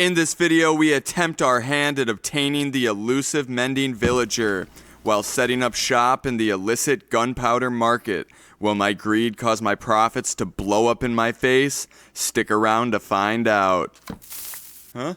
In this video, we attempt our hand at obtaining the elusive mending villager while setting up shop in the illicit gunpowder market. Will my greed cause my profits to blow up in my face? Stick around to find out. Huh?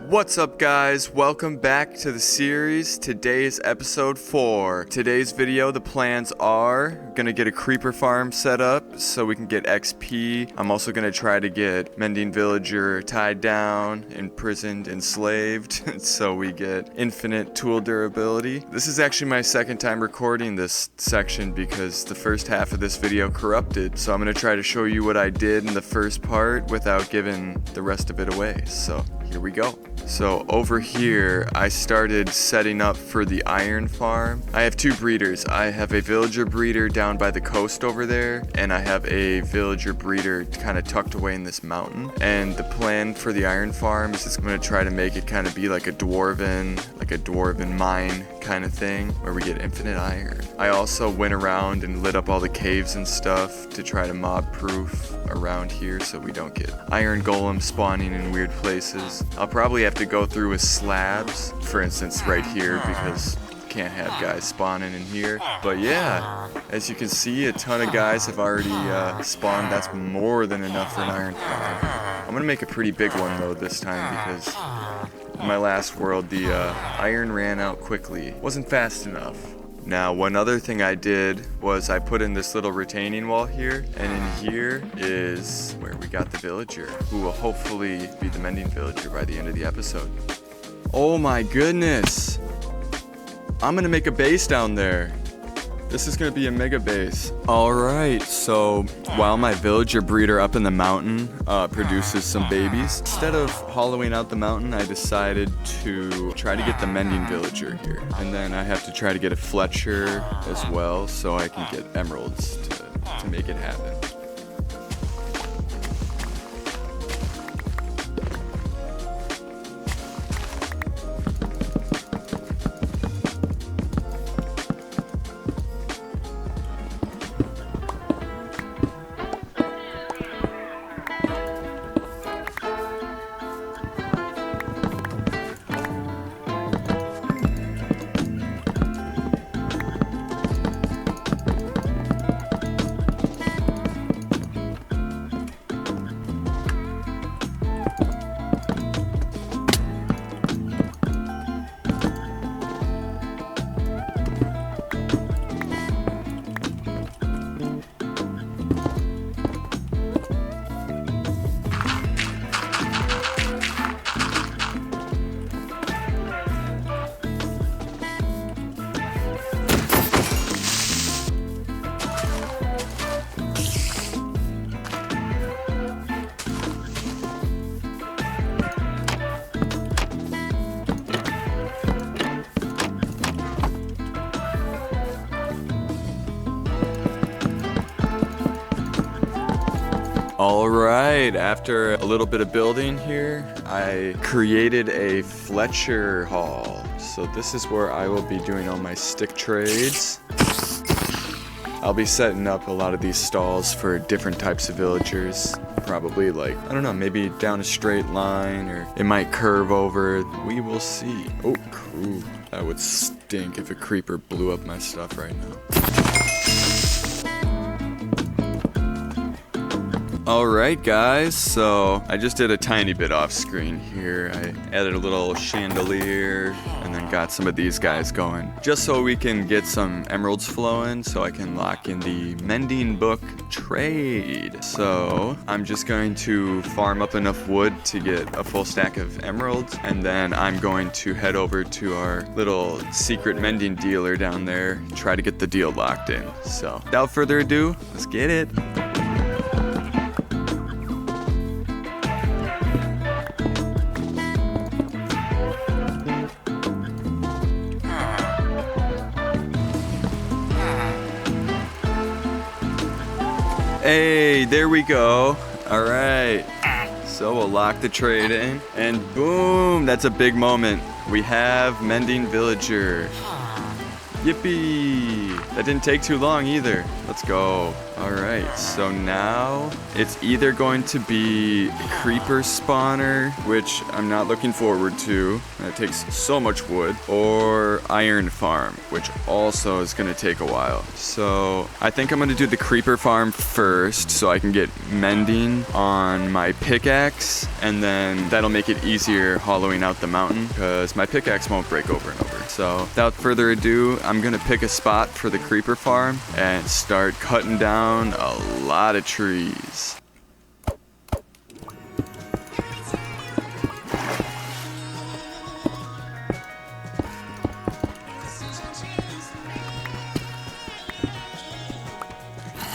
What's up, guys? Welcome back to the series. Today's episode 4. Today's video, the plans are gonna get a creeper farm set up so we can get XP. I'm also gonna try to get Mending Villager tied down, imprisoned, enslaved, so we get infinite tool durability. This is actually my second time recording this section because the first half of this video corrupted, so I'm gonna try to show you what I did in the first part without giving the rest of it away. So here we go. So over here, I started setting up for the iron farm. I have two breeders. I have a villager breeder down by the coast over there, and I have a villager breeder kind of tucked away in this mountain. And the plan for the iron farm is just going to try to make it kind of be like a dwarven mine kind of thing where we get infinite iron. I also went around and lit up all the caves and stuff to try to mob proof around here so we don't get iron golems spawning in weird places. I'll probably have to go through with slabs, for instance right here, because can't have guys spawning in here. But yeah, as you can see, a ton of guys have already spawned. That's more than enough for an iron farm. I'm gonna make a pretty big one though this time because in my last world the iron ran out quickly. Wasn't fast enough. Now, one other thing I did was I put in this little retaining wall here, and in here is where we got the villager, who will hopefully be the mending villager by the end of the episode. Oh my goodness! I'm gonna make a base down there. This is gonna be a mega base. Alright, so while my villager breeder up in the mountain produces some babies, instead of hollowing out the mountain, I decided to try to get the mending villager here. And then I have to try to get a Fletcher as well so I can get emeralds to make it happen. Alright, after a little bit of building here, I created a Fletcher hall. So this is where I will be doing all my stick trades. I'll be setting up a lot of these stalls for different types of villagers. Probably like, I don't know, maybe down a straight line, or it might curve over. We will see. Oh, cool. That would stink if a creeper blew up my stuff right now. Alright guys, so I just did a tiny bit off screen here. I added a little chandelier and then got some of these guys going. Just so we can get some emeralds flowing so I can lock in the mending book trade. So I'm just going to farm up enough wood to get a full stack of emeralds, and then I'm going to head over to our little secret mending dealer down there, try to get the deal locked in. So without further ado, let's get it. Hey, there we go. All right. So we'll lock the trade in, and boom, that's a big moment. We have Mending Villager. Yippee! That didn't take too long either. Let's go. Alright, so now it's either going to be creeper spawner, which I'm not looking forward to. That takes so much wood. Or iron farm, which also is going to take a while. So I think I'm going to do the creeper farm first so I can get mending on my pickaxe. And then that'll make it easier hollowing out the mountain because my pickaxe won't break over and over. So without further ado, I'm going to pick a spot for the creeper farm and start cutting down a lot of trees.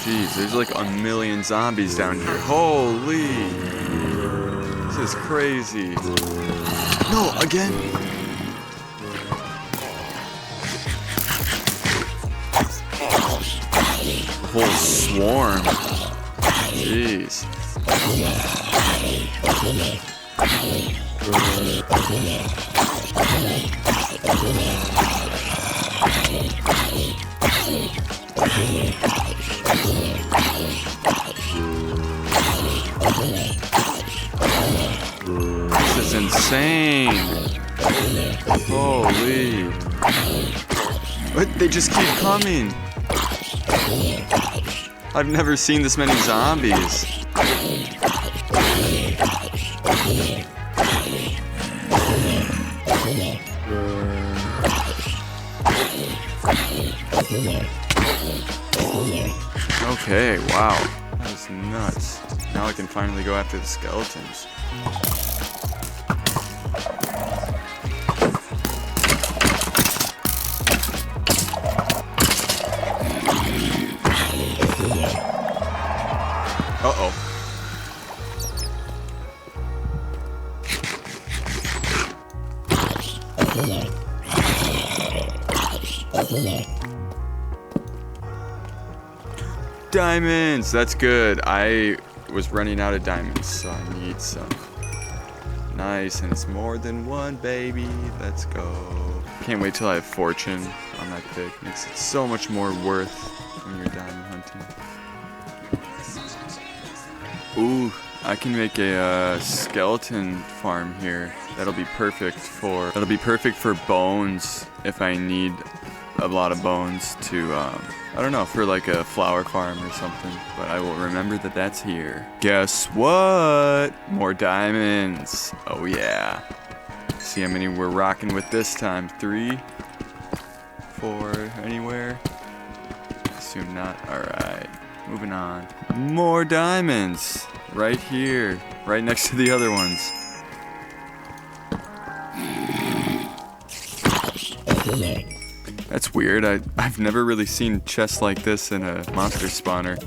Jeez, there's like a million zombies down here. Holy! This is crazy. No, again? Whole swarm. Jeez. This is insane. Holy. What? They just keep coming. I've never seen this many zombies. Okay, wow. That was nuts. Now I can finally go after the skeletons. Uh-oh. Diamonds! That's good. I was running out of diamonds, so I need some. Nice, and it's more than one, baby. Let's go. Can't wait till I have fortune on my pick. Makes it so much more worth when you're diamond hunting. Ooh, I can make a skeleton farm here. That'll be perfect for bones if I need a lot of bones to I don't know, for like a flower farm or something. But I will remember that that's here. Guess what? More diamonds. Oh yeah. See how many we're rocking with this time. 3, 4, anywhere? Assume not. Alright. Moving on. More diamonds. Right here. Right next to the other ones. That's weird. I've never really seen chests like this in a monster spawner.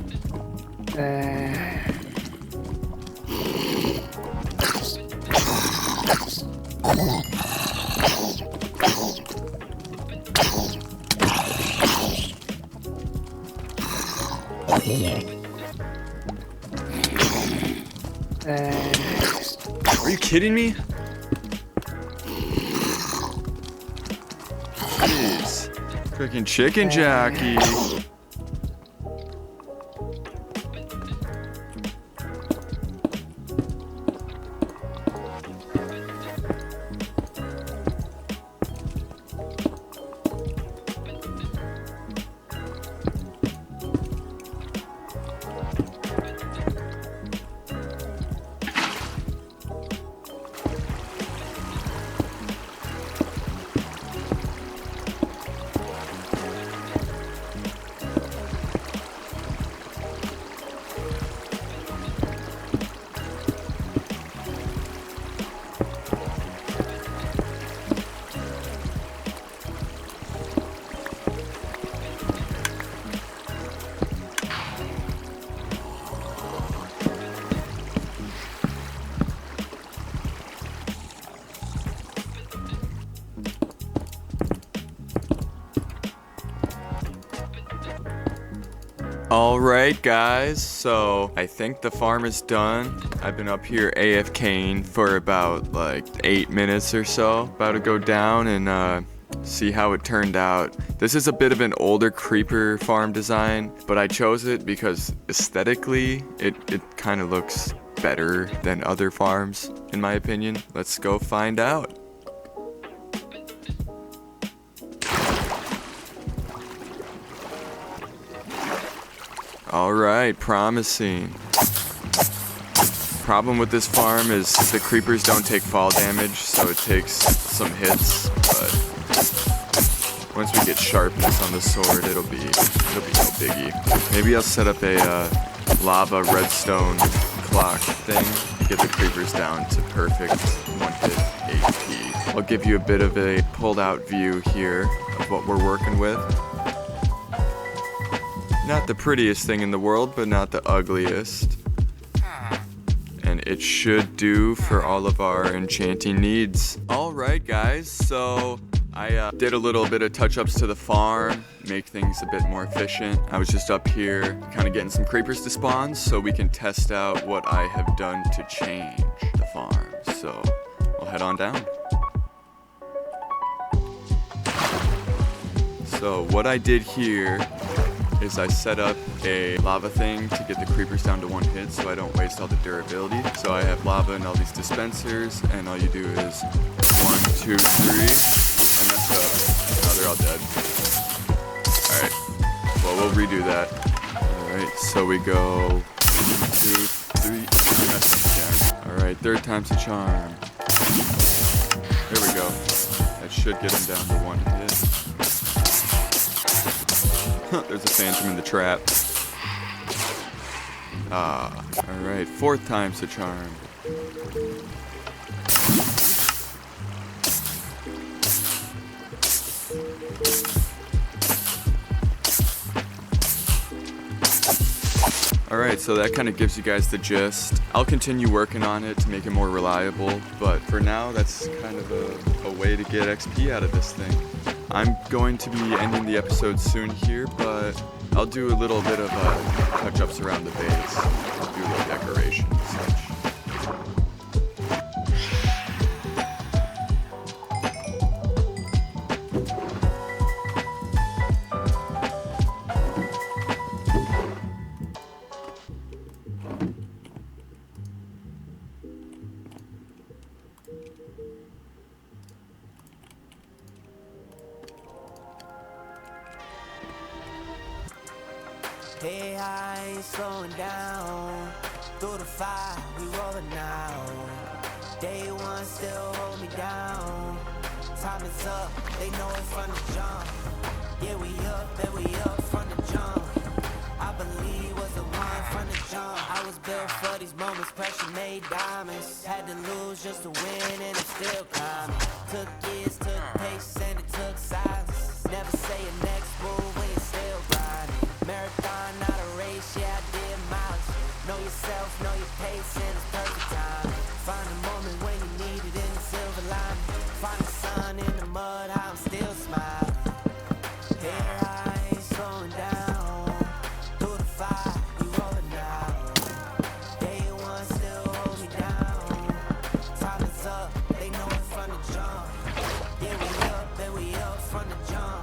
Are you kidding me? Jeez. Freaking chicken jockey. Alright guys, so I think the farm is done. I've been up here AFKing for about like 8 minutes or so. About to go down and see how it turned out. This is a bit of an older creeper farm design, but I chose it because aesthetically it kind of looks better than other farms, in my opinion. Let's go find out. All right, promising. Problem with this farm is the creepers don't take fall damage, so it takes some hits, but once we get sharpness on the sword, it'll be no biggie. Maybe I'll set up a lava redstone clock thing to get the creepers down to perfect 1-hit HP. I'll give you a bit of a pulled out view here of what we're working with. Not the prettiest thing in the world, but not the ugliest. And it should do for all of our enchanting needs. Alright guys, so I did a little bit of touch-ups to the farm, make things a bit more efficient. I was just up here kind of getting some creepers to spawn so we can test out what I have done to change the farm. So we'll head on down. So what I did here is I set up a lava thing to get the creepers down to 1 hit so I don't waste all the durability. So I have lava in all these dispensers, and all you do is 1, 2, 3. I messed up. Oh, they're all dead. Alright, well, we'll redo that. Alright, so we go 1, 2, 3. Mess up again. Alright, 3rd time's the charm. There we go. That should get him down to 1 hit. There's a phantom in the trap. Alright, 4th time's the charm. Alright, so that kind of gives you guys the gist. I'll continue working on it to make it more reliable, but for now, that's kind of a way to get XP out of this thing. I'm going to be ending the episode soon here, but I'll do a little bit of touch-ups around the base, do a little decoration and such. Hey, I ain't slowing down. Through the fire, we rolling now. Day one still hold me down. Time is up, they know it from the jump. Yeah, we up, and we up from the jump. I believe was the one from the jump. I was built for these moments, pressure made diamonds. Had to lose just to win, and I'm still climbing. Took years, took patience, and it took silence. Never say your next move when you're still grinding. Marathon, not a race, yeah, I did miles. Know yourself, know your pace, and it's perfect time. Find a moment when you need it in the silver lining. Find the sun in the mud, how I'm still smiling. Here I ain't slowing down. Through the fire, we rolling now. Day one still hold me down. Time is up, they know it from the jump. Yeah, we up, and we up from the jump.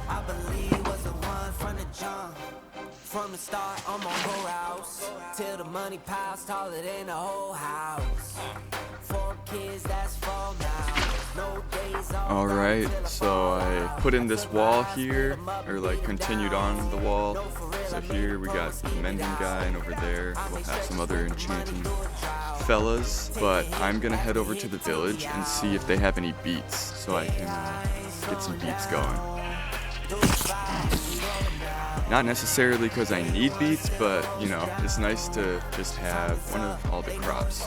I believe was the one from the jump. From the start, I'm on whole house. Till the money piles taller than the whole house. 4 kids, that's fall now. No days off. Alright, so I put in this wall here, or like continued on the wall. So here we got the mending guy, and over there we'll have some other enchanting fellas. But I'm gonna head over to the village and see if they have any beats, so I can get some beats going. Not necessarily because I need beets, but you know, it's nice to just have one of all the crops.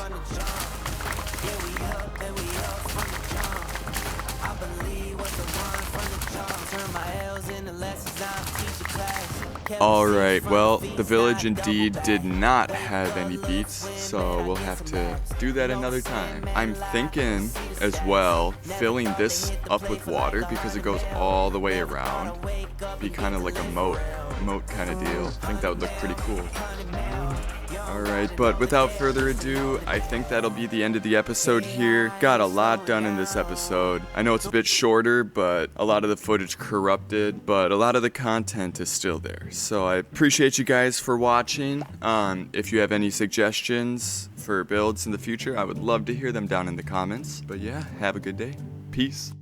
Alright, well, the village indeed did not have any beets, so we'll have to do that another time. I'm thinking as well, filling this up with water because it goes all the way around. Be kind of like a moat kind of deal. I think that would look pretty cool. Alright, but without further ado, I think that'll be the end of the episode here. Got a lot done in this episode. I know it's a bit shorter, but a lot of the footage corrupted, but a lot of the content is still there. So I appreciate you guys for watching. If you have any suggestions for builds in the future, I would love to hear them down in the comments. But yeah, have a good day. Peace.